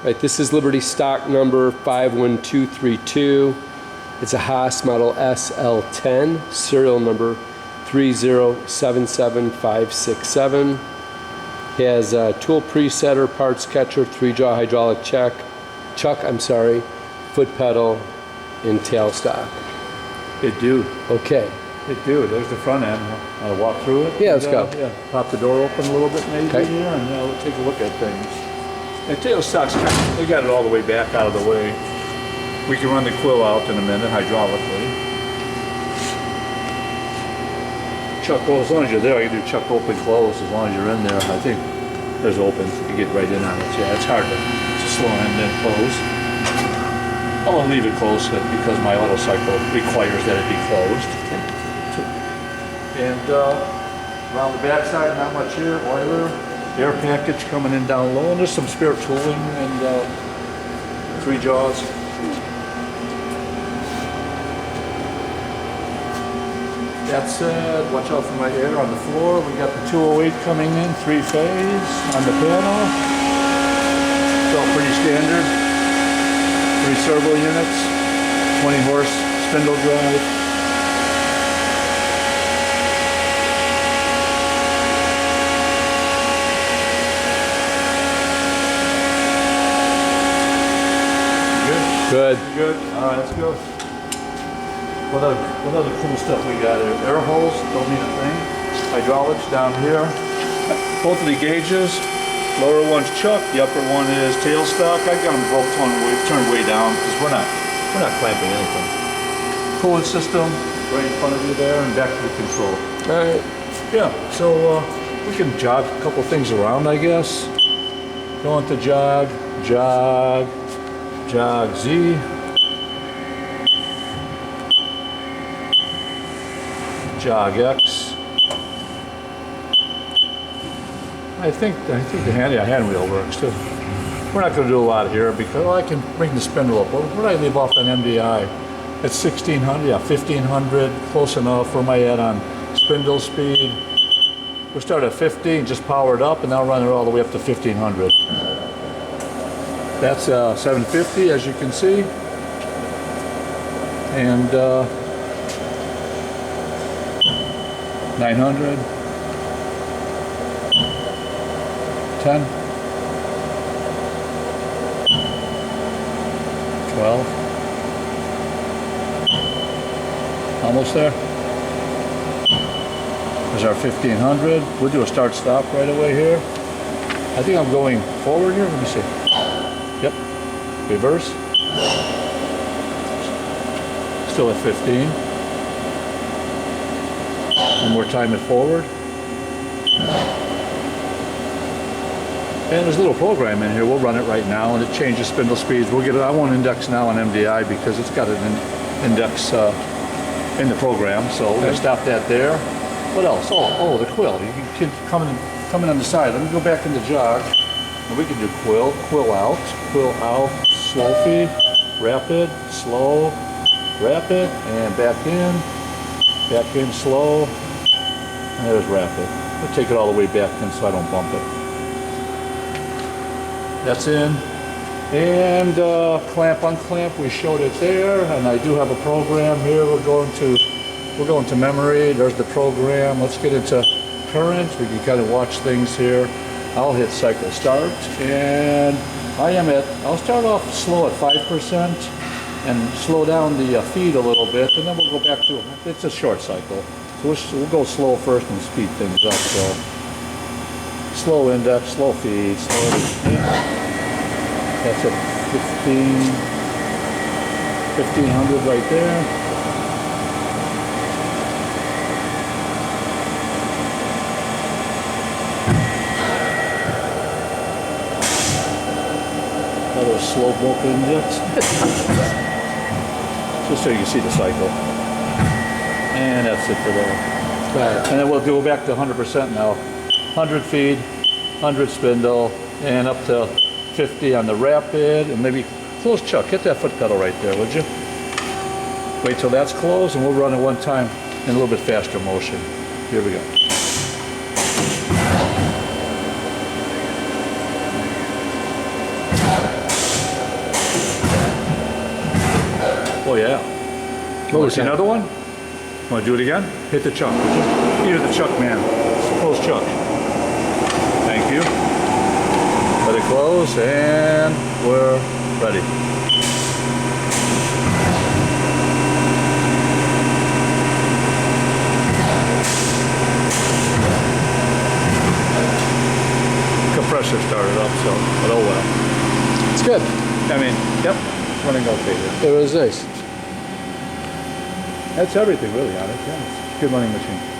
Right, this is Liberty stock number 51232. It's a Haas model SL-10, serial number 3077567. Has a tool presetter, parts catcher, 3-jaw hydraulic chuck, foot pedal, and tailstock. It do. Okay. It do. There's the front end. I'll walk through it. Yeah, let's go. Yeah, pop the door open a little bit maybe Okay. here, and we'll take a look at things. The tailstock's kind of, we got it all the way back out of the way. We can run the quill out in a minute hydraulically. Chuck, well, as long as you're there, you can do chuck open close as long as you're in there. I think there's open. You get right in on it. Yeah, it's hard to slow and then close. I want to leave it closed because my auto cycle requires that it be closed. And around the back side, not much here. Oiler, air package coming in down low, and there's some spare tooling and 3 jaws. That said, watch out for my air on the floor. We got the 208 coming in, 3-phase on the panel. It's all pretty standard. 3 servo units, 20 horse spindle drive. Good. Good. All right, let's go. What other cool stuff we got here? Air holes, don't need a thing. Hydraulics down here. Both of the gauges. Lower one's chuck, the upper one is tailstock. I got them both turned way down because we're not clamping anything. Coolant system right in front of you there, and back to the control. All right. Yeah, so we can jog a couple things around, I guess. Go into jog, jog Z. Jog X. I think the hand wheel works too. We're not going to do a lot here because I can bring the spindle up. Where did I leave off on MDI? It's 1600, yeah, 1500, close enough. Where am I at on spindle speed? We started at 15, just powered up, and now running it all the way up to 1500. That's 750, as you can see. And 900. 10. 12. Almost there. There's our 1500. We'll do a start stop right away here. I think I'm going forward here. Let me see. Yep. Reverse. Still at 15. One more time it forward. And there's a little program in here. We'll run it right now, and it changes spindle speeds. We'll get it. I won't index now on MDI because it's got an index in the program. So we're gonna stop that there. What else? Oh, the quill. You can come in on the side. Let me go back into jog, and we can do quill out, slow feed, rapid, slow, rapid, and back in, slow, and there's rapid. We'll take it all the way back in so I don't bump it. That's in. And clamp, unclamp, we showed it there, and I do have a program here. We're going to memory. There's the program. Let's get into current. We can kind of watch things here. I'll hit cycle start, and I'll start off slow at 5% and slow down the feed a little bit, and then we'll go back to, it's a short cycle. So we'll go slow first and speed things up. So slow index, slow feed, slow. That's at 1500 right there. Another slow bulk index. Just so you can see the cycle. And that's it for there. Right. And then we'll go back to 100% now. 100 feed, 100 spindle, and up to 50 on the rapid, and maybe close chuck. Hit that foot pedal right there, would you? Wait till that's closed, and we'll run it one time in a little bit faster motion. Here we go. Oh, yeah. One Want to see more time. another one? Want to do it again? Hit the chuck, would you? You're the chuck man. Close chuck. Thank you. Let it close, and we're ready. Compressor started up, so, but oh well. It's good. I mean, yep, running okay here. It was nice. That's everything really on it, yeah. It's a good running machine.